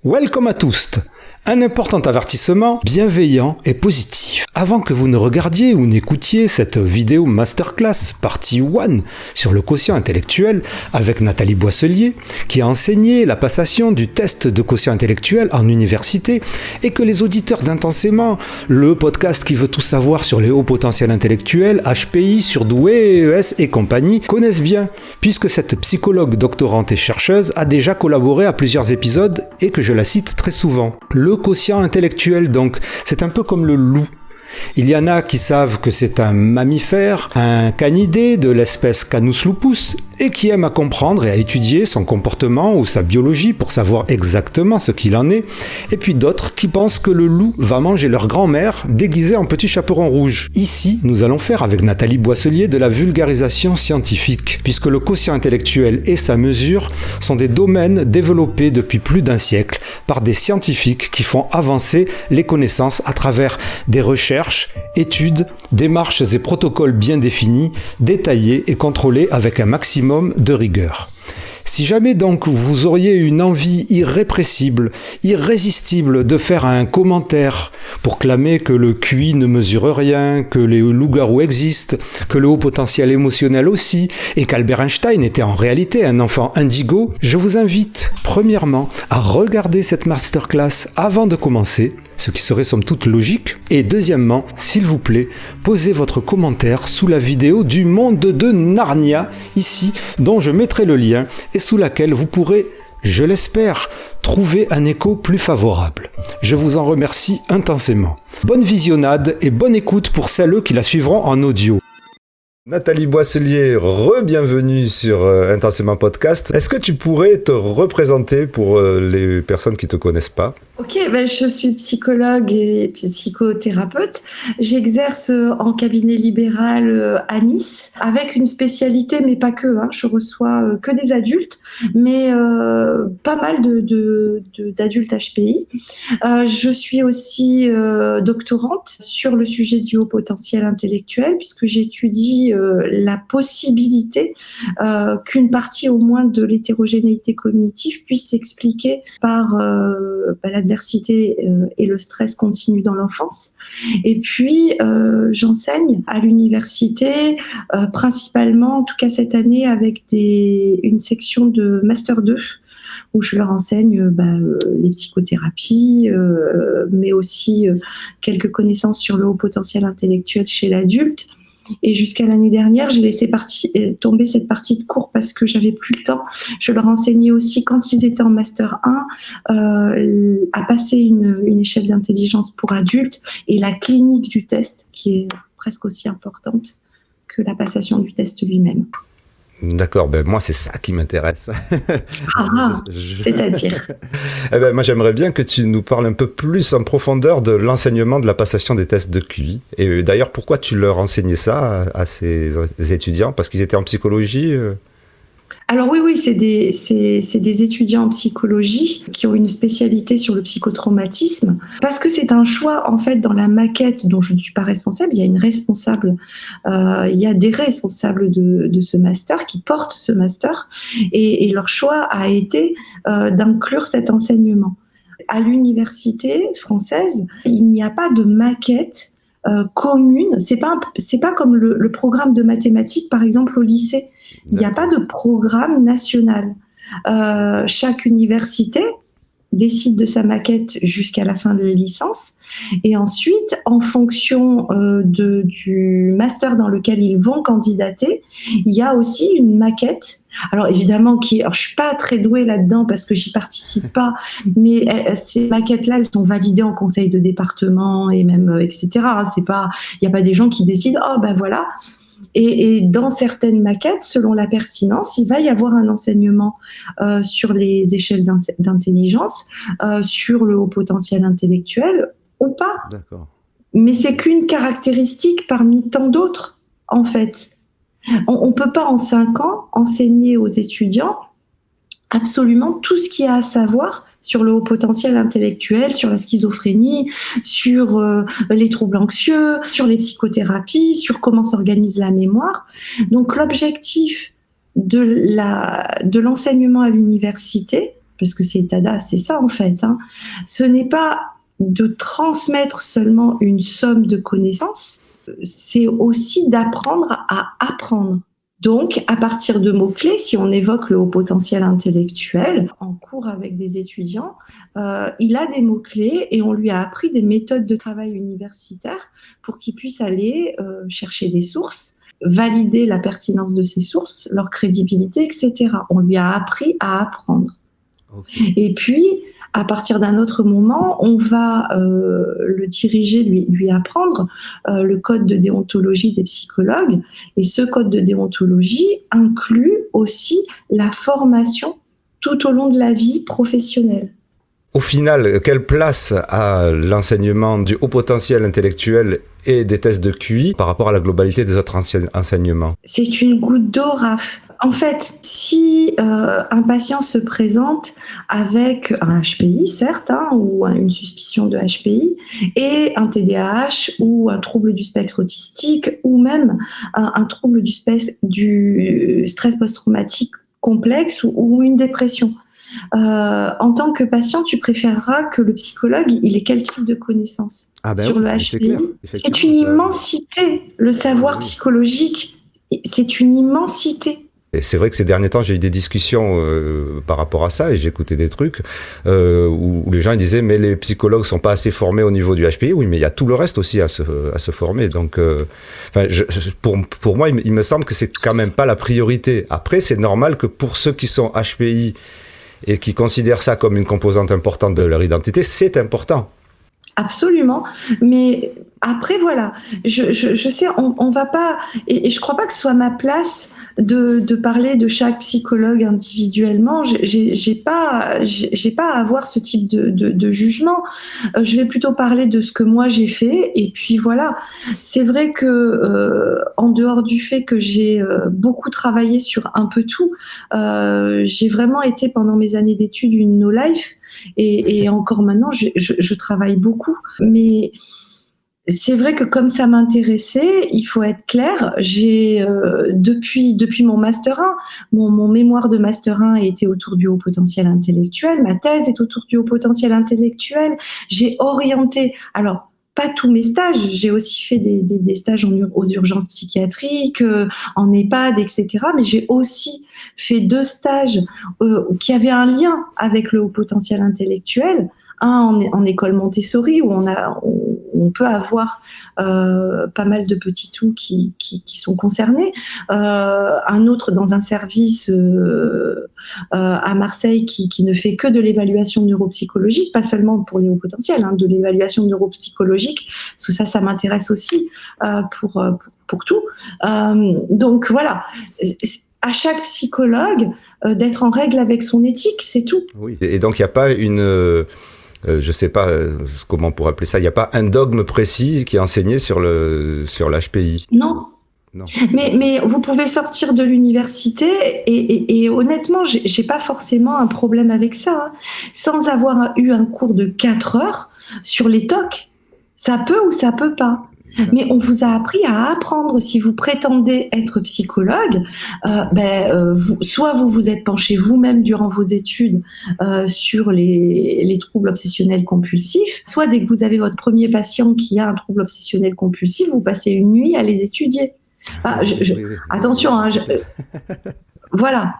Welcome à tous. Un important avertissement bienveillant et positif. Avant que vous ne regardiez ou n'écoutiez cette vidéo masterclass partie 1 sur le quotient intellectuel avec Nathalie Boisselier, qui a enseigné la passation du test de quotient intellectuel en université, et que les auditeurs d'Intensément, le podcast qui veut tout savoir sur les hauts potentiels intellectuels, HPI, surdoués, ES et compagnie, connaissent bien, puisque cette psychologue doctorante et chercheuse a déjà collaboré à plusieurs épisodes et que je la cite très souvent. Le quotient intellectuel, donc, c'est un peu comme le loup. Il y en a qui savent que c'est un mammifère, un canidé de l'espèce Canis lupus, et qui aiment à comprendre et à étudier son comportement ou sa biologie pour savoir exactement ce qu'il en est, et puis d'autres qui pensent que le loup va manger leur grand-mère déguisée en petit chaperon rouge. Ici, nous allons faire avec Nathalie Boisselier de la vulgarisation scientifique, puisque le quotient intellectuel et sa mesure sont des domaines développés depuis plus d'un siècle par des scientifiques qui font avancer les connaissances à travers des recherches, études, démarches et protocoles bien définis, détaillés et contrôlés avec un maximum de rigueur. Si jamais donc vous auriez une envie irrépressible, irrésistible de faire un commentaire pour clamer que le QI ne mesure rien, que les loups-garous existent, que le haut potentiel émotionnel aussi, et qu'Albert Einstein était en réalité un enfant indigo, je vous invite premièrement à regarder cette masterclass avant de commencer, ce qui serait somme toute logique, et deuxièmement, s'il vous plaît, posez votre commentaire sous la vidéo du monde de Narnia, ici, dont je mettrai le lien, et sous laquelle vous pourrez, je l'espère, trouver un écho plus favorable. Je vous en remercie intensément. Bonne visionnade et bonne écoute pour celles qui la suivront en audio. Nathalie Boisselier, re-bienvenue sur Intensément Podcast. Est-ce que tu pourrais te représenter pour les personnes qui ne te connaissent pas ? Ok, je suis psychologue et psychothérapeute. J'exerce en cabinet libéral à Nice avec une spécialité, mais pas que. Je reçois que des adultes, mais pas mal d'adultes HPI. Je suis aussi doctorante sur le sujet du haut potentiel intellectuel, puisque j'étudie la possibilité qu'une partie au moins de l'hétérogénéité cognitive puisse s'expliquer par l'adversité et le stress continu dans l'enfance. Et puis, j'enseigne à l'université, principalement, en tout cas cette année, avec une section de Master 2, où je leur enseigne les psychothérapies, mais aussi quelques connaissances sur le haut potentiel intellectuel chez l'adulte. Et jusqu'à l'année dernière, j'ai laissé tomber cette partie de cours parce que j'avais plus le temps. Je leur enseignais aussi, quand ils étaient en Master 1, à passer une échelle d'intelligence pour adultes et la clinique du test, qui est presque aussi importante que la passation du test lui-même. D'accord, moi c'est ça qui m'intéresse. C'est-à-dire moi j'aimerais bien que tu nous parles un peu plus en profondeur de l'enseignement de la passation des tests de QI. Et d'ailleurs, pourquoi tu leur enseignais ça à ces étudiants ? Parce qu'ils étaient en psychologie Alors oui, c'est des étudiants en psychologie qui ont une spécialité sur le psychotraumatisme, parce que c'est un choix en fait dans la maquette dont je ne suis pas responsable. Il y a une responsable, il y a des responsables de ce master qui portent ce master, et leur choix a été d'inclure cet enseignement. À l'université française, il n'y a pas de maquette commune. C'est pas comme le programme de mathématiques par exemple au lycée. Il n'y a pas de programme national. Chaque université décide de sa maquette jusqu'à la fin de la licence, et ensuite, en fonction du master dans lequel ils vont candidater, il y a aussi une maquette. Alors évidemment, alors je suis pas très douée là-dedans parce que j'y participe pas, mais ces maquettes-là, elles sont validées en conseil de département et même etc. Il n'y a pas des gens qui décident voilà. Et dans certaines maquettes, selon la pertinence, il va y avoir un enseignement sur les échelles d'intelligence, sur le haut potentiel intellectuel ou pas. D'accord. Mais c'est qu'une caractéristique parmi tant d'autres, en fait. On ne peut pas en 5 ans enseigner aux étudiants absolument tout ce qu'il y a à savoir sur le haut potentiel intellectuel, sur la schizophrénie, sur les troubles anxieux, sur les psychothérapies, sur comment s'organise la mémoire. Donc l'objectif de l'enseignement à l'université, parce que c'est TADA, c'est ça en fait, hein. Ce n'est pas de transmettre seulement une somme de connaissances, c'est aussi d'apprendre à apprendre. Donc, à partir de mots-clés, si on évoque le haut potentiel intellectuel, en cours avec des étudiants, il a des mots-clés et on lui a appris des méthodes de travail universitaires pour qu'il puisse aller chercher des sources, valider la pertinence de ces sources, leur crédibilité, etc. On lui a appris à apprendre. Okay. Et puis, à partir d'un autre moment, on va le diriger, lui apprendre le code de déontologie des psychologues. Et ce code de déontologie inclut aussi la formation tout au long de la vie professionnelle. Au final, quelle place a l'enseignement du haut potentiel intellectuel et des tests de QI par rapport à la globalité des autres enseignements? C'est une goutte d'eau, Raph. En fait, si un patient se présente avec un HPI, certes, hein, ou une suspicion de HPI, et un TDAH ou un trouble du spectre autistique, ou même un trouble du stress post-traumatique complexe ou une dépression, en tant que patient, tu préféreras que le psychologue, il ait quel type de connaissances sur le HPI? C'est une immensité, le savoir psychologique, c'est une immensité. Et c'est vrai que ces derniers temps, j'ai eu des discussions par rapport à ça et j'écoutais des trucs où les gens ils disaient mais les psychologues sont pas assez formés au niveau du HPI. Oui, mais il y a tout le reste aussi à se former. Donc, pour moi, il me semble que c'est quand même pas la priorité. Après, c'est normal que pour ceux qui sont HPI et qui considèrent ça comme une composante importante de leur identité, c'est important. Absolument, mais après voilà, je sais, on va pas, et je crois pas que ce soit ma place de parler de chaque psychologue individuellement. J'ai pas à avoir ce type de jugement. Je vais plutôt parler de ce que moi j'ai fait, et puis voilà. C'est vrai que en dehors du fait que j'ai beaucoup travaillé sur un peu tout, j'ai vraiment été pendant mes années d'études une no-life. Et encore maintenant, je travaille beaucoup. Mais c'est vrai que comme ça m'intéressait, il faut être clair, j'ai depuis mon Master 1, mon mémoire de Master 1 était autour du haut potentiel intellectuel, ma thèse est autour du haut potentiel intellectuel, j'ai orienté, alors pas tous mes stages, j'ai aussi fait des stages aux urgences psychiatriques, en EHPAD, etc. Mais j'ai aussi fait 2 stages qui avaient un lien avec le haut potentiel intellectuel. Un en école Montessori où on peut avoir pas mal de petits tout qui sont concernés. Un autre dans un service à Marseille qui ne fait que de l'évaluation neuropsychologique, pas seulement pour les hauts potentiels, hein, de l'évaluation neuropsychologique, parce que ça m'intéresse aussi pour tout. Donc voilà. À chaque psychologue d'être en règle avec son éthique, c'est tout. Oui. Et donc il n'y a pas une je sais pas comment on pourrait appeler ça, il n'y a pas un dogme précis qui est enseigné sur l'HPI. Non. Mais vous pouvez sortir de l'université et honnêtement, j'ai pas forcément un problème avec ça. Hein. Sans avoir eu un cours de 4 heures sur les TOC, ça peut ou ça peut pas. Mais on vous a appris à apprendre. Si vous prétendez être psychologue, soit vous vous êtes penché vous-même durant vos études sur les troubles obsessionnels compulsifs, soit dès que vous avez votre premier patient qui a un trouble obsessionnel compulsif, vous passez une nuit à les étudier. Attention, hein, voilà.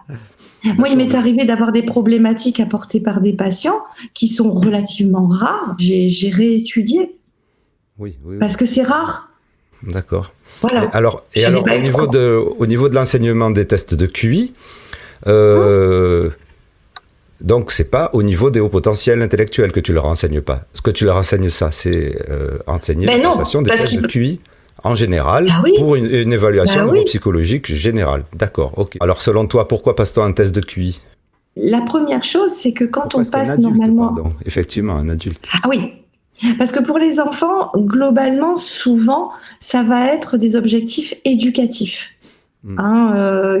Moi, il m'est arrivé d'avoir des problématiques apportées par des patients qui sont relativement rares. J'ai réétudié. Oui. Parce que c'est rare. D'accord. Voilà. Alors au niveau de l'enseignement des tests de QI, donc c'est pas au niveau des hauts potentiels intellectuels que tu leur enseignes pas. Ce que tu leur enseignes, ça, c'est enseigner la passation des tests de QI en général pour une évaluation neuropsychologique générale. D'accord. Ok. Alors selon toi, pourquoi passe-t-on un test de QI? La première chose, c'est que quand on passe normalement, effectivement, un adulte. Ah oui. Parce que pour les enfants, globalement, souvent, ça va être des objectifs éducatifs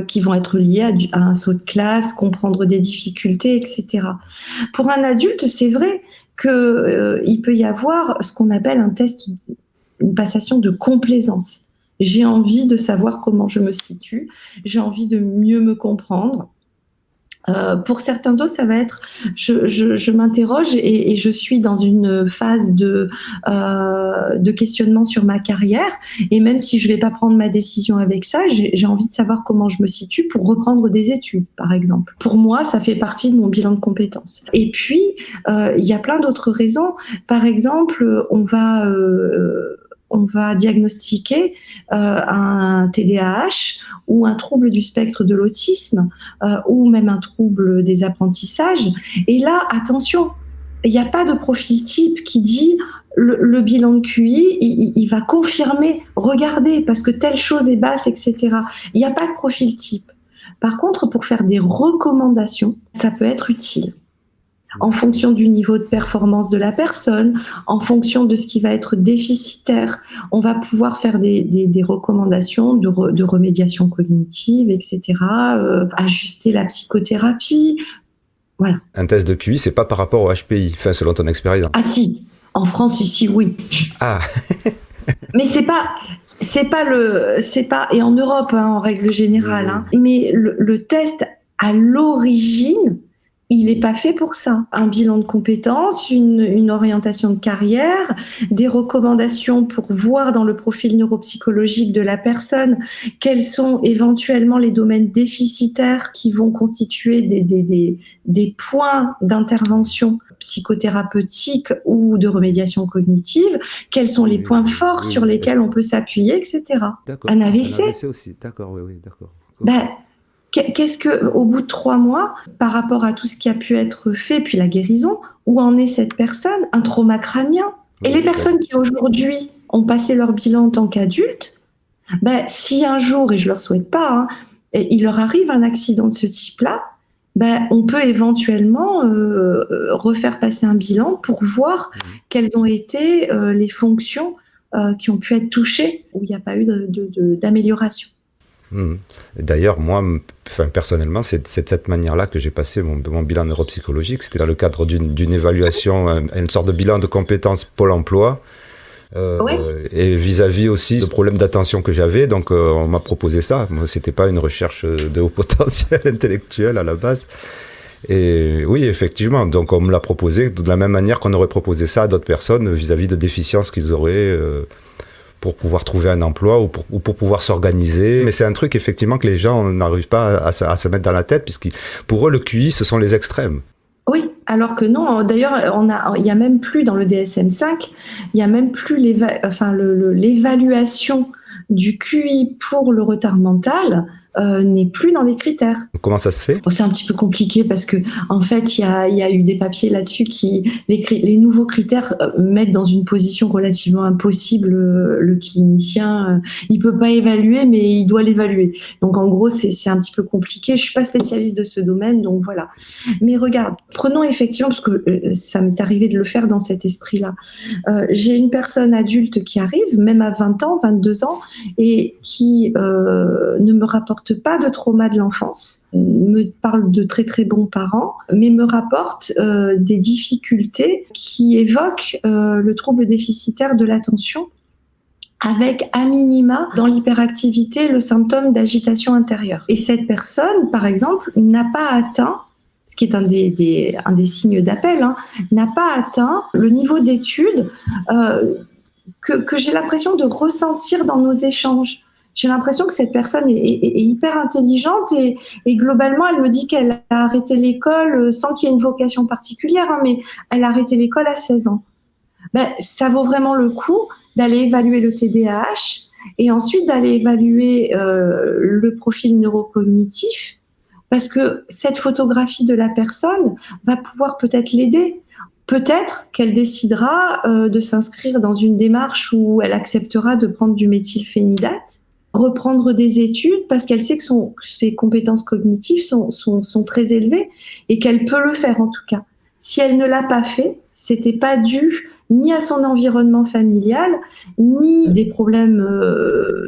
qui vont être liés à un saut de classe, comprendre des difficultés, etc. Pour un adulte, c'est vrai qu'il peut y avoir ce qu'on appelle un test, une passation de complaisance. J'ai envie de savoir comment je me situe, j'ai envie de mieux me comprendre. Pour certains autres, ça va être, je m'interroge et je suis dans une phase de questionnement sur ma carrière. Et même si je ne vais pas prendre ma décision avec ça, j'ai envie de savoir comment je me situe pour reprendre des études, par exemple. Pour moi, ça fait partie de mon bilan de compétences. Et puis, il y a plein d'autres raisons. Par exemple, on va diagnostiquer un TDAH ou un trouble du spectre de l'autisme ou même un trouble des apprentissages. Et là, attention, il n'y a pas de profil type qui dit le bilan de QI, il va confirmer, regardez, parce que telle chose est basse, etc. Il n'y a pas de profil type. Par contre, pour faire des recommandations, ça peut être utile. En fonction du niveau de performance de la personne, en fonction de ce qui va être déficitaire, on va pouvoir faire des recommandations de remédiation cognitive, etc., ajuster la psychothérapie. Voilà. Un test de QI, c'est pas par rapport au HPI, enfin, selon ton expérience. Ah si, en France, ici, oui. Ah. Mais c'est pas, et en Europe, en règle générale, mais le test à l'origine, il n'est pas fait pour ça. Un bilan de compétences, une orientation de carrière, des recommandations pour voir dans le profil neuropsychologique de la personne quels sont éventuellement les domaines déficitaires qui vont constituer des points d'intervention psychothérapeutique ou de remédiation cognitive, quels sont les points forts sur lesquels on peut s'appuyer, etc. D'accord. Un AVC. Un AVC aussi, d'accord, oui, d'accord. Qu'est-ce que, au bout de 3 mois, par rapport à tout ce qui a pu être fait, puis la guérison, où en est cette personne? Un trauma crânien. Et les personnes qui aujourd'hui ont passé leur bilan en tant qu'adultes, si un jour, et je leur souhaite pas, il leur arrive un accident de ce type-là, on peut éventuellement refaire passer un bilan pour voir quelles ont été les fonctions qui ont pu être touchées, où il n'y a pas eu d'amélioration. D'ailleurs, moi, personnellement, c'est de cette manière-là que j'ai passé mon bilan neuropsychologique. C'était dans le cadre d'une évaluation, une sorte de bilan de compétences Pôle emploi, et vis-à-vis aussi de problèmes d'attention que j'avais. Donc, on m'a proposé ça. Moi, c'était pas une recherche de haut potentiel intellectuel à la base. Et oui, effectivement. Donc, on me l'a proposé de la même manière qu'on aurait proposé ça à d'autres personnes vis-à-vis de déficiences qu'ils auraient pour pouvoir trouver un emploi ou pour pouvoir s'organiser. Mais c'est un truc, effectivement, que les gens n'arrivent pas à se mettre dans la tête, puisque pour eux, le QI, ce sont les extrêmes. Oui, alors que non. D'ailleurs, il n'y a même plus dans le DSM-5, il n'y a même plus l'évaluation du QI pour le retard mental n'est plus dans les critères. Comment ça se fait ? C'est un petit peu compliqué parce que en fait, il y a eu des papiers là-dessus qui les nouveaux critères mettent dans une position relativement impossible le clinicien. Il peut pas évaluer, mais il doit l'évaluer. Donc en gros, c'est un petit peu compliqué. Je suis pas spécialiste de ce domaine, donc voilà. Mais regarde, prenons effectivement, parce que ça m'est arrivé de le faire dans cet esprit-là. J'ai une personne adulte qui arrive, même à 20 ans, 22 ans, et qui ne me rapporte pas de trauma de l'enfance, me parle de très très bons parents, mais me rapporte des difficultés qui évoquent le trouble déficitaire de l'attention, avec à minima dans l'hyperactivité le symptôme d'agitation intérieure. Et cette personne, par exemple, n'a pas atteint, ce qui est un des signes d'appel, n'a pas atteint le niveau d'études que j'ai l'impression de ressentir dans nos échanges. J'ai l'impression que cette personne est hyper intelligente et globalement, elle me dit qu'elle a arrêté l'école sans qu'il y ait une vocation particulière, mais elle a arrêté l'école à 16 ans. Ça vaut vraiment le coup d'aller évaluer le TDAH et ensuite d'aller évaluer le profil neurocognitif, parce que cette photographie de la personne va pouvoir peut-être l'aider. Peut-être qu'elle décidera de s'inscrire dans une démarche où elle acceptera de prendre du méthylphénidate, reprendre des études parce qu'elle sait que ses compétences cognitives sont très élevées et qu'elle peut le faire en tout cas. Si elle ne l'a pas fait, c'était pas dû ni à son environnement familial, ni des problèmes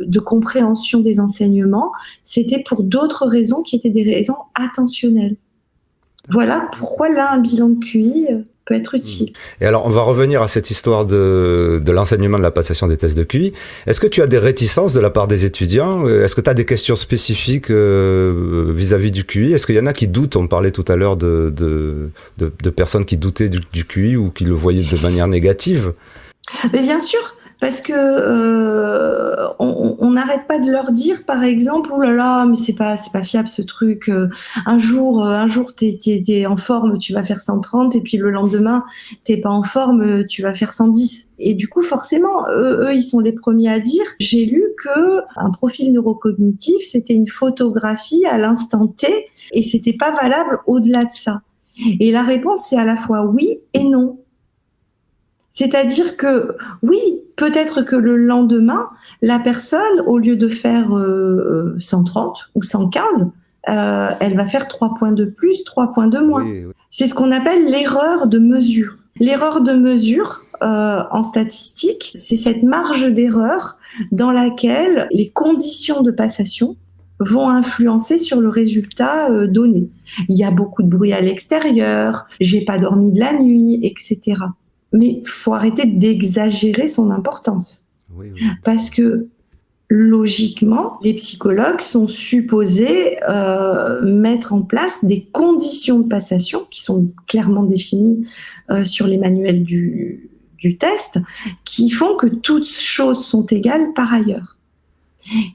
de compréhension des enseignements, c'était pour d'autres raisons qui étaient des raisons attentionnelles. Voilà pourquoi là, un bilan de QI peut être utile. Et alors, on va revenir à cette histoire de l'enseignement de la passation des tests de QI. Est-ce que tu as des réticences de la part des étudiants? Est-ce que tu as des questions spécifiques vis-à-vis du QI? Est-ce qu'il y en a qui doutent? On parlait tout à l'heure de personnes qui doutaient du QI ou qui le voyaient de manière négative. Mais bien sûr, parce que on n'arrête pas de leur dire, par exemple, oh là là, mais c'est pas fiable ce truc. Un jour, t'es en forme, tu vas faire 130, et puis le lendemain, t'es pas en forme, tu vas faire 110. Et du coup, forcément, eux, ils sont les premiers à dire. J'ai lu que un profil neurocognitif, c'était une photographie à l'instant T, et c'était pas valable au-delà de ça. Et la réponse, c'est à la fois oui et non. C'est-à-dire que, oui, peut-être que le lendemain, la personne, au lieu de faire 130 ou 115, elle va faire 3 points de plus, 3 points de moins. Oui. C'est ce qu'on appelle l'erreur de mesure. L'erreur de mesure, en statistique, c'est cette marge d'erreur dans laquelle les conditions de passation vont influencer sur le résultat donné. Il y a beaucoup de bruit à l'extérieur, j'ai pas dormi de la nuit, etc. Mais il faut arrêter d'exagérer son importance. Oui. Parce que, logiquement, les psychologues sont supposés mettre en place des conditions de passation qui sont clairement définies sur les manuels du test, qui font que toutes choses sont égales par ailleurs.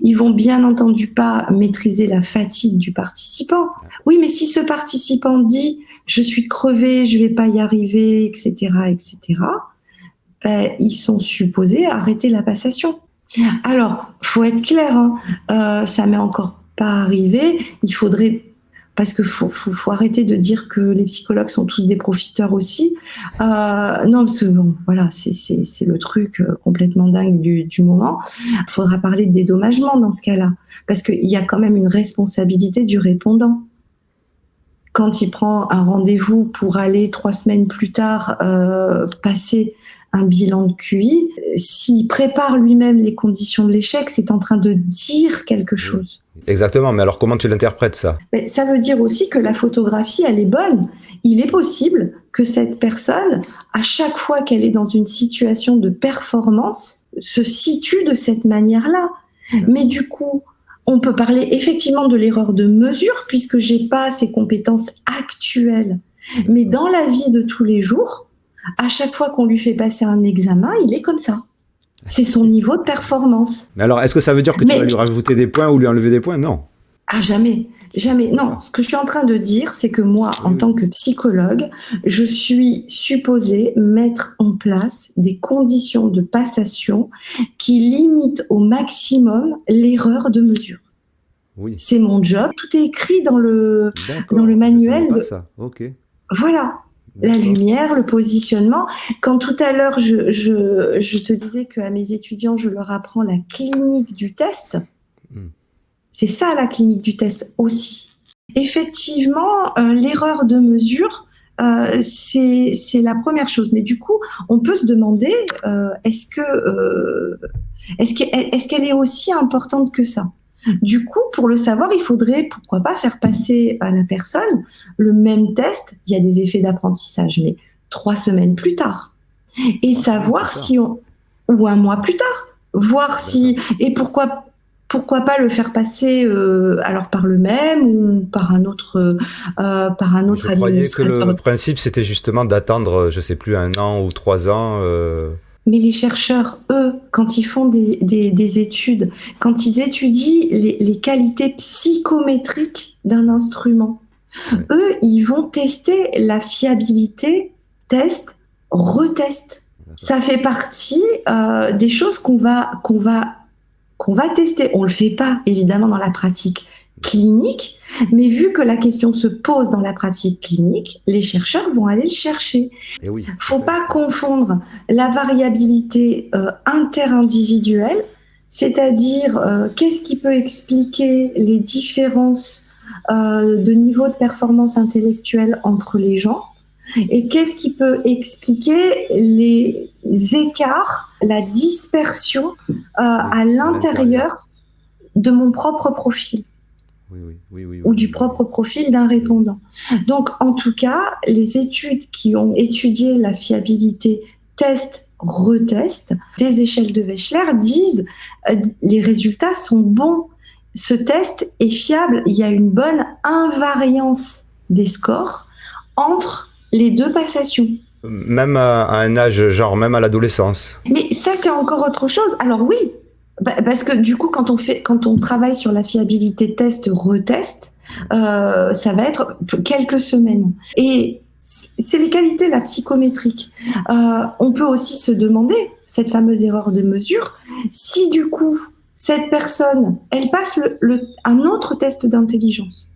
Ils vont bien entendu pas maîtriser la fatigue du participant. Oui, mais si ce participant dit je suis crevé, je vais pas y arriver, etc., etc., ben, ils sont supposés arrêter la passation. Alors, faut être clair, hein, ça m'est encore pas arrivé. Il faudrait, parce que faut arrêter de dire que les psychologues sont tous des profiteurs aussi. Non, parce que bon, voilà, c'est le truc complètement dingue du moment. Il faudra parler de dédommagement dans ce cas-là, parce qu'il y a quand même une responsabilité du répondant. Quand il prend un rendez-vous pour aller 3 semaines plus tard passer un bilan de QI, s'il prépare lui-même les conditions de l'échec, c'est en train de dire quelque chose. Exactement, mais alors comment tu l'interprètes ça? Ça veut dire aussi que la photographie, elle est bonne. Il est possible que cette personne, à chaque fois qu'elle est dans une situation de performance, se situe de cette manière-là. Mais du coup, on peut parler effectivement de l'erreur de mesure puisque j'ai pas ces compétences actuelles. Mais dans la vie de tous les jours, à chaque fois qu'on lui fait passer un examen, il est comme ça. C'est son niveau de performance. Mais alors, est-ce que ça veut dire que tu vas lui rajouter des points ou lui enlever des points? Non. Ah, jamais. Jamais. Non, ce que je suis en train de dire, c'est que moi, en tant que psychologue, je suis supposée mettre en place des conditions de passation qui limitent au maximum l'erreur de mesure. Oui. C'est mon job. Tout est écrit dans le manuel. Je savais pas ça. Ok. Voilà. La lumière, le positionnement. Quand tout à l'heure, je te disais qu'à mes étudiants, je leur apprends la clinique du test. C'est ça, la clinique du test aussi. Effectivement, l'erreur de mesure, c'est la première chose. Mais du coup, on peut se demander, est-ce qu'elle est aussi importante que ça? Du coup, pour le savoir, il faudrait, pourquoi pas, faire passer à la personne le même test. Il y a des effets d'apprentissage, mais 3 semaines plus tard. Et savoir si on... Ou 1 mois plus tard. Voir si... Et pourquoi pas le faire passer alors par le même ou par un autre administrateur. Je croyais que le principe, c'était justement d'attendre, je sais plus, 1 an ou 3 ans... Mais les chercheurs, eux, quand ils font des études, quand ils étudient les qualités psychométriques d'un instrument, eux, ils vont tester la fiabilité, test, retest. Ça fait partie des choses qu'on va tester. On le fait pas, évidemment, dans la pratique clinique, mais vu que la question se pose dans la pratique clinique, les chercheurs vont aller le chercher. Faut pas confondre la variabilité interindividuelle, c'est-à-dire qu'est-ce qui peut expliquer les différences de niveau de performance intellectuelle entre les gens, et qu'est-ce qui peut expliquer les écarts, la dispersion à l'intérieur de mon propre profil. ou du propre profil d'un répondant. Donc, en tout cas, les études qui ont étudié la fiabilité test-retest des échelles de Wechsler disent les résultats sont bons. Ce test est fiable. Il y a une bonne invariance des scores entre les deux passations. Même à un âge, genre même à l'adolescence. Mais ça, c'est encore autre chose. Alors oui, parce que du coup, quand on travaille sur la fiabilité test-retest, ça va être quelques semaines. Et c'est les qualités la psychométrique. On peut aussi se demander, cette fameuse erreur de mesure, si du coup, cette personne, elle passe un autre test d'intelligence.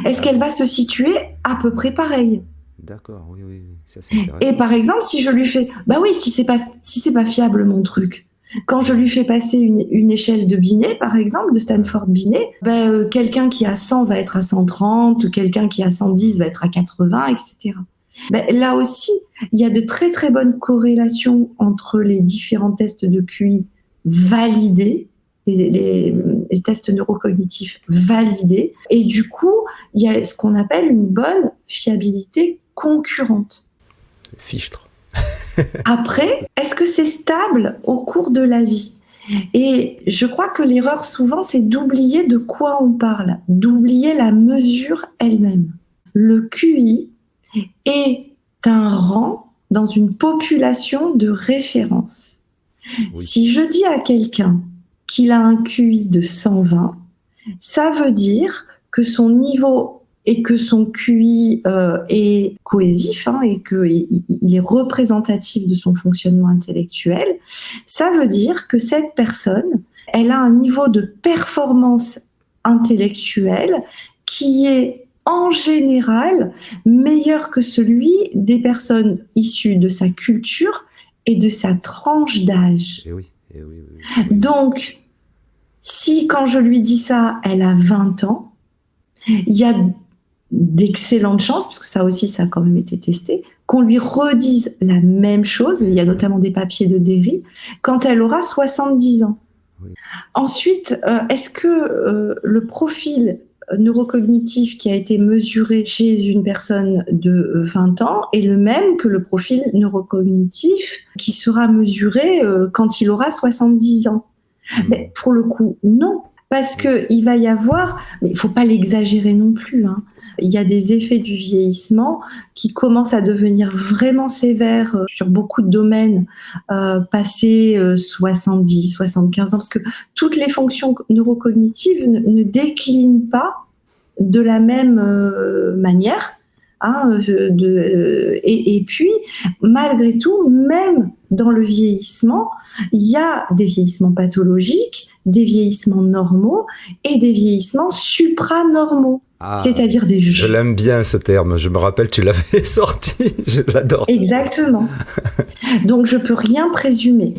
Est-ce qu'elle va se situer à peu près pareil ? D'accord, oui, ça c'est intéressant. Et par exemple, si je lui fais, si c'est pas fiable mon truc, quand je lui fais passer une échelle de Binet, par exemple, de Stanford Binet, quelqu'un qui a 100 va être à 130, quelqu'un qui a 110 va être à 80, etc. Là aussi, il y a de très très bonnes corrélations entre les différents tests de QI validés, les tests neurocognitifs validés, et du coup, il y a ce qu'on appelle une bonne fiabilité concurrente. Fichtre. Après, est-ce que c'est stable au cours de la vie ? Et je crois que l'erreur souvent, c'est d'oublier de quoi on parle, d'oublier la mesure elle-même. Le QI est un rang dans une population de référence. Oui. Si je dis à quelqu'un qu'il a un QI de 120, ça veut dire que son niveau et que son QI est cohésif et qu'il est représentatif de son fonctionnement intellectuel, ça veut dire que cette personne, elle a un niveau de performance intellectuelle qui est en général meilleur que celui des personnes issues de sa culture et de sa tranche d'âge. Et oui. Donc, si quand je lui dis ça, elle a 20 ans, il y a d'excellentes chances, parce que ça aussi, ça a quand même été testé, qu'on lui redise la même chose, il y a notamment des papiers de Derry, quand elle aura 70 ans. Oui. Ensuite, est-ce que le profil neurocognitif qui a été mesuré chez une personne de 20 ans est le même que le profil neurocognitif qui sera mesuré quand il aura 70 ans ? Mais pour le coup, non. Parce qu'il va y avoir, mais il ne faut pas l'exagérer non plus, il y a des effets du vieillissement qui commencent à devenir vraiment sévères sur beaucoup de domaines passés 70, 75 ans, parce que toutes les fonctions neurocognitives ne déclinent pas de la même manière. Et puis, malgré tout, même dans le vieillissement, il y a des vieillissements pathologiques, des vieillissements normaux et des vieillissements supranormaux. C'est-à-dire des... Je l'aime bien ce terme, je me rappelle, tu l'avais sorti, je l'adore. Exactement. Donc, je ne peux rien présumer.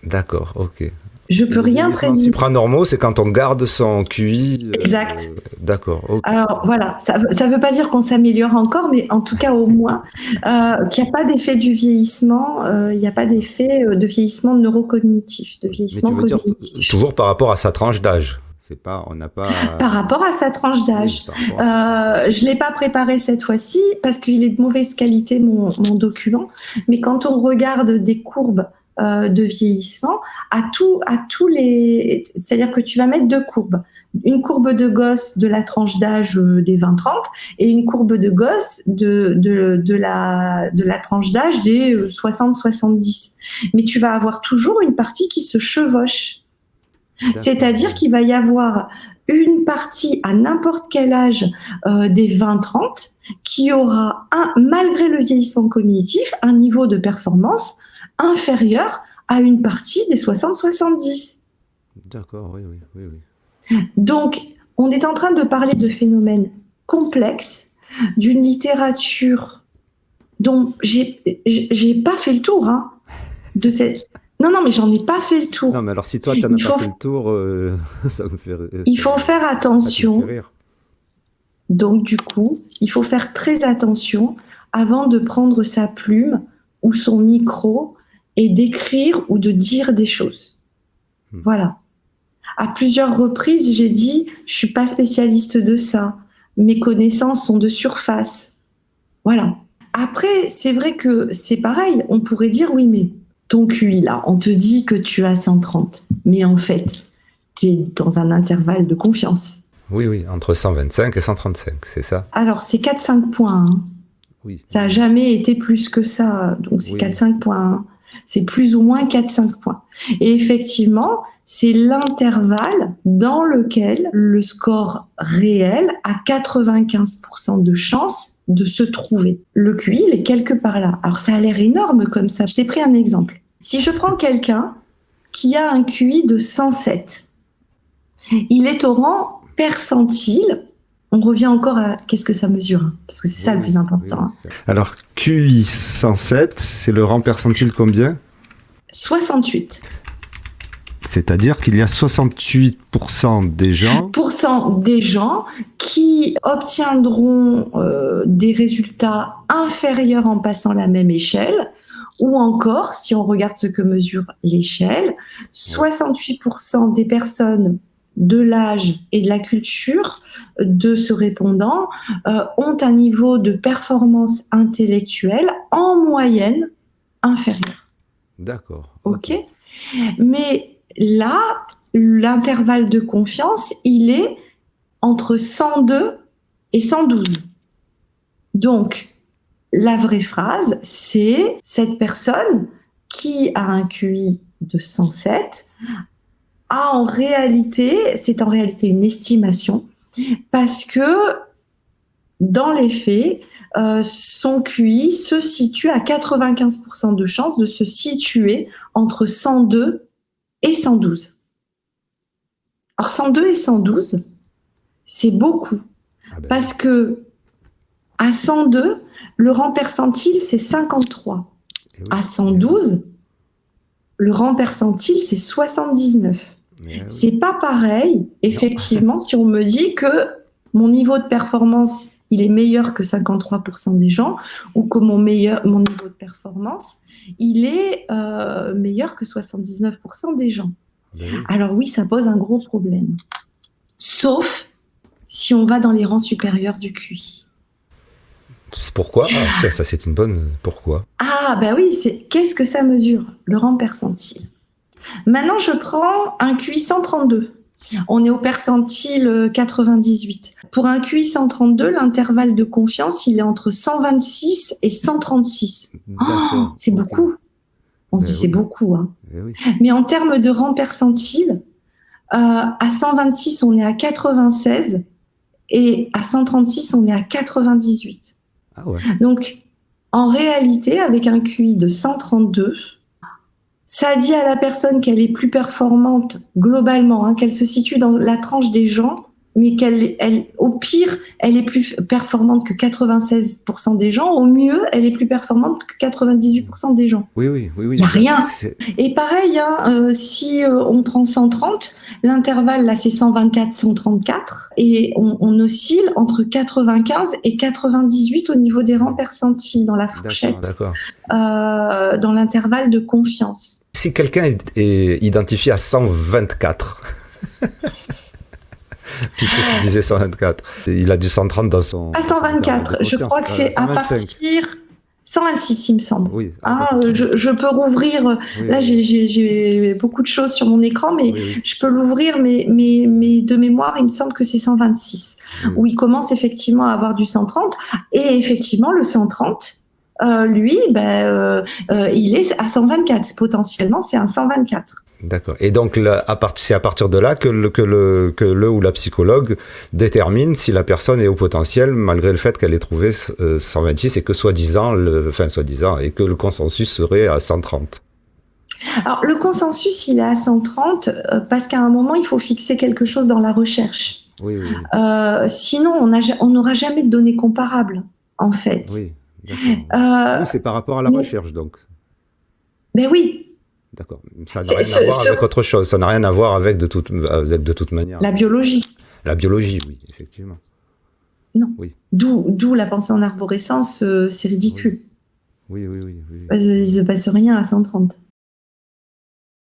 D'accord, ok. Je peux rien présumer. Supranormaux, c'est quand on garde son QI. Exact. D'accord. Okay. Alors voilà, ça veut pas dire qu'on s'améliore encore, mais en tout cas au moins qu'il n'y a pas d'effet du vieillissement, il n'y a pas d'effet de vieillissement neurocognitif, de vieillissement cognitif. Dire, toujours par rapport à sa tranche d'âge. C'est pas, on n'a pas. Par rapport à sa tranche d'âge. Oui, je l'ai pas préparé cette fois-ci parce qu'il est de mauvaise qualité mon document. Mais quand on regarde des courbes de vieillissement, c'est-à-dire que tu vas mettre deux courbes. Une courbe de gosse de la tranche d'âge des 20-30 et une courbe de gosse de la tranche d'âge des 60-70. Mais tu vas avoir toujours une partie qui se chevauche. C'est-à-dire qu'il va y avoir une partie à n'importe quel âge des 20-30 qui aura, malgré le vieillissement cognitif, un niveau de performance inférieur à une partie des 60-70. D'accord, oui. Donc, on est en train de parler de phénomènes complexes, d'une littérature dont j'ai pas fait le tour de cette... Non, mais j'en ai pas fait le tour. Non, mais alors si toi, tu n'en as pas fait le tour, ça me fait rire. Il faut faire attention. Donc, du coup, il faut faire très attention avant de prendre sa plume ou son micro et d'écrire ou de dire des choses. Voilà. À plusieurs reprises, j'ai dit, je suis pas spécialiste de ça. Mes connaissances sont de surface. Voilà. Après, c'est vrai que c'est pareil. On pourrait dire, oui, mais ton QI, là, on te dit que tu as 130. Mais en fait, tu es dans un intervalle de confiance. Oui, entre 125 et 135, c'est ça? Alors, c'est 4-5 points. Hein. Oui. Ça n'a jamais été plus que ça. Donc, c'est 4-5 points. Hein. C'est plus ou moins 4-5 points. Et effectivement, c'est l'intervalle dans lequel le score réel a 95% de chance de se trouver. Le QI, il est quelque part là. Alors, ça a l'air énorme comme ça. Je t'ai pris un exemple. Si je prends quelqu'un qui a un QI de 107, il est au rang percentile. On revient encore à qu'est-ce que ça mesure, parce que c'est ça le plus important. Alors, QI 107, c'est le rang percentile combien? 68. C'est-à-dire qu'il y a 68% des gens... des gens qui obtiendront des résultats inférieurs en passant la même échelle, ou encore, si on regarde ce que mesure l'échelle, 68% des personnes de l'âge et de la culture de ce répondant ont un niveau de performance intellectuelle en moyenne inférieur. D'accord. Ok. Mais là, l'intervalle de confiance, il est entre 102 et 112. Donc, la vraie phrase, c'est cette personne qui a un QI de 107 c'est en réalité une estimation, parce que dans les faits, son QI se situe à 95% de chances de se situer entre 102 et 112. Alors 102 et 112, c'est beaucoup, parce que à 102, le rang percentile, c'est 53. À 112, le rang percentile, c'est 79. C'est pas pareil, effectivement, si on me dit que mon niveau de performance, il est meilleur que 53% des gens, ou que mon niveau de performance, il est meilleur que 79% des gens. Alors oui, ça pose un gros problème. Sauf si on va dans les rangs supérieurs du QI. Pourquoi? Tiens, ça c'est une bonne... Pourquoi? Oui, qu'est-ce que ça mesure? Le rang percentile. Maintenant, je prends un QI 132. On est au percentile 98. Pour un QI 132, l'intervalle de confiance, il est entre 126 et 136. C'est beaucoup. On se dit c'est beaucoup. Hein. Mais en termes de rang percentile, à 126, on est à 96 et à 136, on est à 98. Donc, en réalité, avec un QI de 132, ça dit à la personne qu'elle est plus performante globalement, hein, qu'elle se situe dans la tranche des gens, mais au pire, elle est plus performante que 96% des gens. Au mieux, elle est plus performante que 98% des gens. Oui. Il n'y a rien. Et pareil, hein, si on prend 130, l'intervalle, là, c'est 124-134. Et on oscille entre 95 et 98 au niveau des rangs percentiles dans la fourchette, dans l'intervalle de confiance. Si quelqu'un est identifié à 124... Puisque tu disais 124, il a du 130 dans son... À 124, je crois que c'est 125. À partir... 126, il me semble. Oui, je peux rouvrir... Là, j'ai beaucoup de choses sur mon écran, mais je peux l'ouvrir, mais de mémoire, il me semble que c'est 126, où il commence effectivement à avoir du 130. Et effectivement, le 130, lui, il est à 124. Potentiellement, c'est un 124. D'accord. Et donc, c'est à partir de là que le ou la psychologue détermine si la personne est au potentiel, malgré le fait qu'elle ait trouvé 126 et que soi-disant, et que le consensus serait à 130. Alors, le consensus, il est à 130 parce qu'à un moment, il faut fixer quelque chose dans la recherche. Sinon, on n'aura jamais de données comparables, en fait. Oui, d'accord. C'est par rapport à la recherche, donc. Ben oui. D'accord. Ça n'a rien à voir avec autre chose. Ça n'a rien à voir avec de toute manière. La biologie. La biologie, oui, effectivement. Non. Oui. D'où la pensée en arborescence, c'est ridicule. Oui. Il ne se passe rien à 130.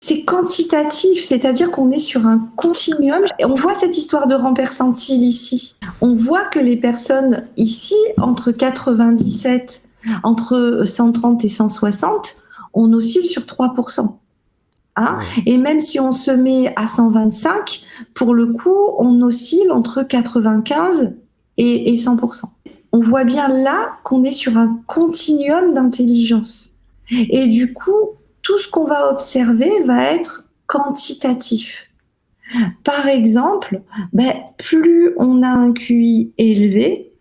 C'est quantitatif, c'est-à-dire qu'on est sur un continuum. Et on voit cette histoire de rang percentile ici. On voit que les personnes ici, entre 97, entre 130 et 160, on oscille sur 3%. Hein, et même si on se met à 125, pour le coup, on oscille entre 95 et 100%. On voit bien là qu'on est sur un continuum d'intelligence. Et du coup, tout ce qu'on va observer va être quantitatif. Par exemple, plus on a un QI élevé,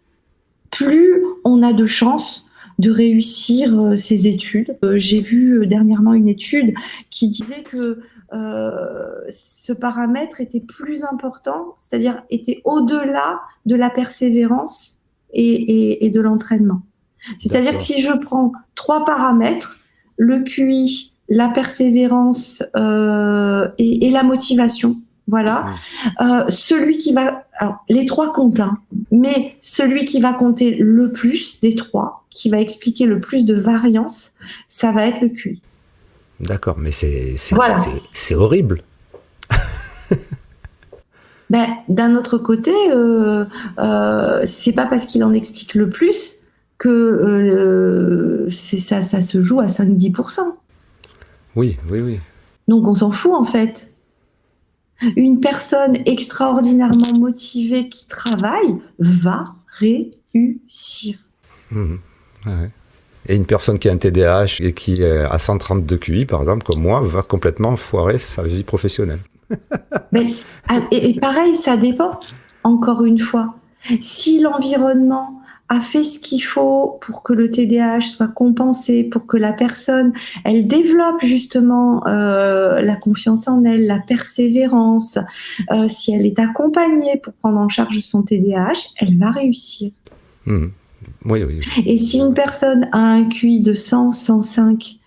plus on a de chances de réussir ses études. J'ai vu dernièrement une étude qui disait que ce paramètre était plus important, c'est-à-dire était au-delà de la persévérance et de l'entraînement. C'est-à-dire que si je prends 3 paramètres, le QI, la persévérance et la motivation, voilà. Celui qui va... Alors, les 3 comptent, hein, mais celui qui va compter le plus des 3, qui va expliquer le plus de variance, ça va être le QI. D'accord, mais c'est horrible. D'un autre côté, c'est pas parce qu'il en explique le plus que ça se joue à 5-10%. Oui. Donc on s'en fout en fait. Une personne extraordinairement motivée qui travaille va réussir. Ouais. Et une personne qui a un TDAH et qui a 130 de QI, par exemple, comme moi, va complètement foirer sa vie professionnelle. Et pareil, ça dépend, encore une fois. Si l'environnement a fait ce qu'il faut pour que le TDAH soit compensé, pour que la personne, elle développe justement la confiance en elle, la persévérance, si elle est accompagnée pour prendre en charge son TDAH, elle va réussir. Oui. Et si une personne a un QI de 100, 105,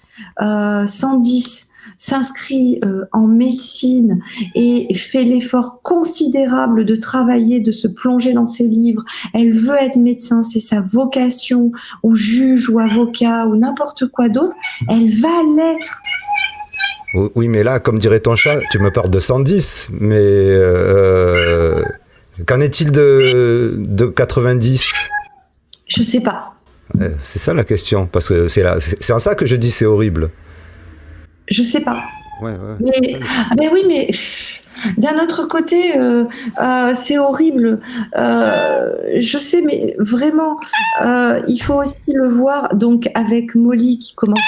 110, s'inscrit en médecine et fait l'effort considérable de travailler, de se plonger dans ses livres, elle veut être médecin, c'est sa vocation, ou juge, ou avocat, ou n'importe quoi d'autre, elle va l'être. Oui, mais là, comme dirait ton chat, tu me parles de 110, mais qu'en est-il de 90 ? Je sais pas. C'est ça la question, parce que c'est en ça que je dis c'est horrible. Je sais pas. Ouais. Mais oui, mais d'un autre côté, c'est horrible. Je sais, mais vraiment, il faut aussi le voir. Donc avec Molly qui commence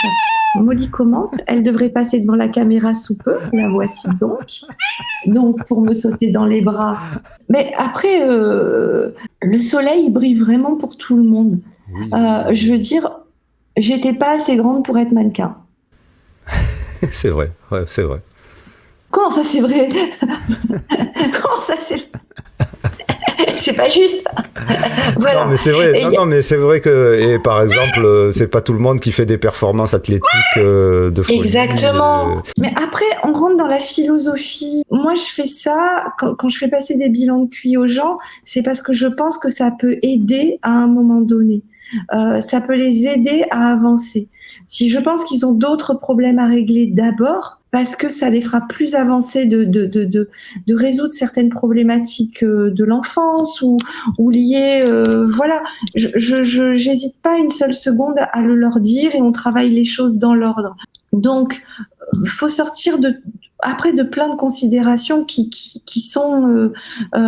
Molly commente, elle devrait passer devant la caméra sous peu. La voici donc pour me sauter dans les bras. Mais après, le soleil brille vraiment pour tout le monde. Oui. Je veux dire, j'étais pas assez grande pour être mannequin. C'est vrai, ouais, c'est vrai. Comment ça, c'est vrai ? Comment ça, c'est... C'est pas juste. Voilà. Non, mais c'est vrai. Mais c'est vrai que, et par exemple, c'est pas tout le monde qui fait des performances athlétiques de folie. Exactement. Mais après, on rentre dans la philosophie. Moi, je fais ça quand je fais passer des bilans de QI aux gens, c'est parce que je pense que ça peut aider à un moment donné. Ça peut les aider à avancer. Si je pense qu'ils ont d'autres problèmes à régler d'abord, parce que ça les fera plus avancer de résoudre certaines problématiques de l'enfance ou liées, voilà. J'hésite pas une seule seconde à le leur dire et on travaille les choses dans l'ordre. Donc, faut sortir après de plein de considérations qui sont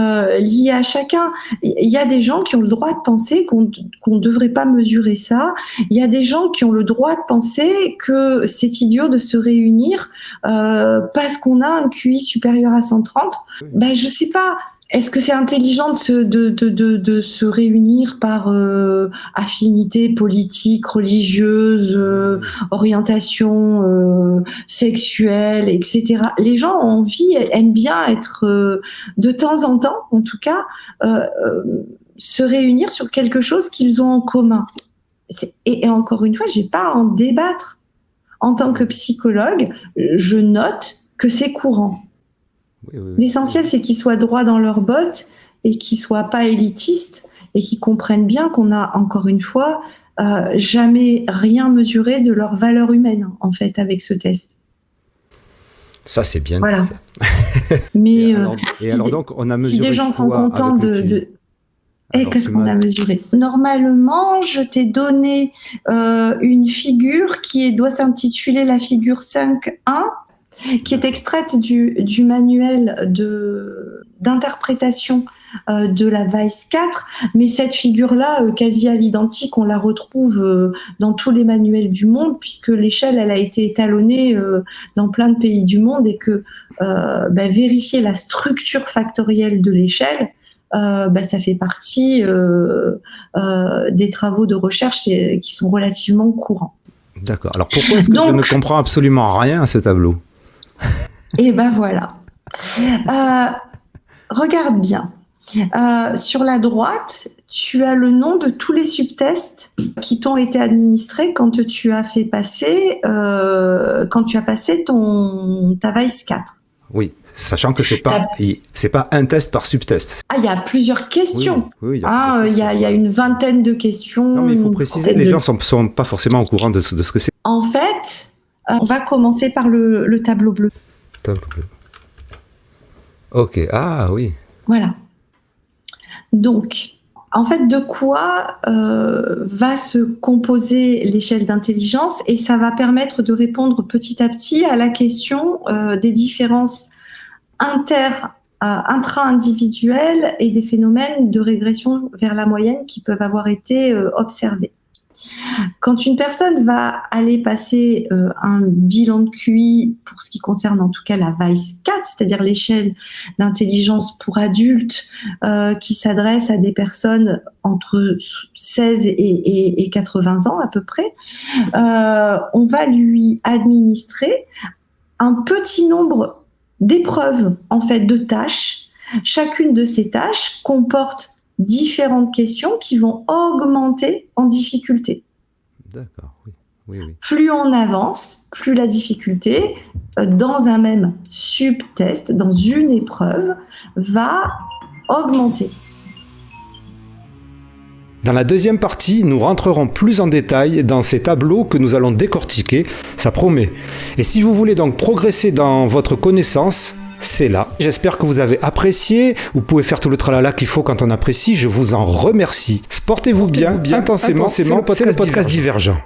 liées à chacun. Il y a des gens qui ont le droit de penser qu'on ne devrait pas mesurer ça. Il y a des gens qui ont le droit de penser que c'est idiot de se réunir parce qu'on a un QI supérieur à 130. Je sais pas. Est-ce que c'est intelligent de se réunir par affinité politique, religieuse, orientation sexuelle, etc. Les gens ont envie, aiment bien être de temps en temps, en tout cas, se réunir sur quelque chose qu'ils ont en commun. Et encore une fois, j'ai pas à en débattre. En tant que psychologue, je note que c'est courant. Oui. L'essentiel, c'est qu'ils soient droits dans leurs bottes et qu'ils soient pas élitistes et qu'ils comprennent bien qu'on a, encore une fois, jamais rien mesuré de leur valeur humaine, en fait, avec ce test. Ça, c'est bien. Voilà. Ça. Mais alors donc, on a mesuré si des gens sont contents qu'est-ce qu'on a mesuré? Normalement, je t'ai donné une figure doit s'intituler la figure 5.1, qui est extraite du manuel d'interprétation de la Weiss 4, mais cette figure-là, quasi à l'identique, on la retrouve dans tous les manuels du monde, puisque l'échelle, elle a été étalonnée dans plein de pays du monde, et que vérifier la structure factorielle de l'échelle, ça fait partie des travaux de recherche qui sont relativement courants. D'accord. Alors pourquoi est-ce que je ne comprends absolument rien à ce tableau? Et voilà. Regarde bien. Sur la droite, tu as le nom de tous les subtests qui t'ont été administrés quand tu as passé ta Weiss 4. Oui, sachant que c'est pas un test par subtest. Ah, il y a plusieurs questions. Oui, il y a une vingtaine de questions. Non, mais il faut préciser, les gens sont pas forcément au courant de ce que c'est. En fait, on va commencer par le tableau bleu. Tableau bleu. Ok, ah oui. Voilà. Donc, en fait, de quoi va se composer l'échelle d'intelligence, et ça va permettre de répondre petit à petit à la question des différences intra-individuelles et des phénomènes de régression vers la moyenne qui peuvent avoir été observés. Quand une personne va aller passer un bilan de QI, pour ce qui concerne en tout cas la Weiss 4, c'est-à-dire l'échelle d'intelligence pour adultes qui s'adresse à des personnes entre 16 et 80 ans à peu près, on va lui administrer un petit nombre d'épreuves, en fait, de tâches. Chacune de ces tâches comporte différentes questions qui vont augmenter en difficulté. D'accord, oui. Plus on avance, plus la difficulté dans un même subtest, dans une épreuve, va augmenter. Dans la deuxième partie, nous rentrerons plus en détail dans ces tableaux que nous allons décortiquer, ça promet. Et si vous voulez donc progresser dans votre connaissance, c'est là. J'espère que vous avez apprécié. Vous pouvez faire tout le tralala qu'il faut quand on apprécie. Je vous en remercie. Portez-vous bien, intensément. C'est le podcast Divergent.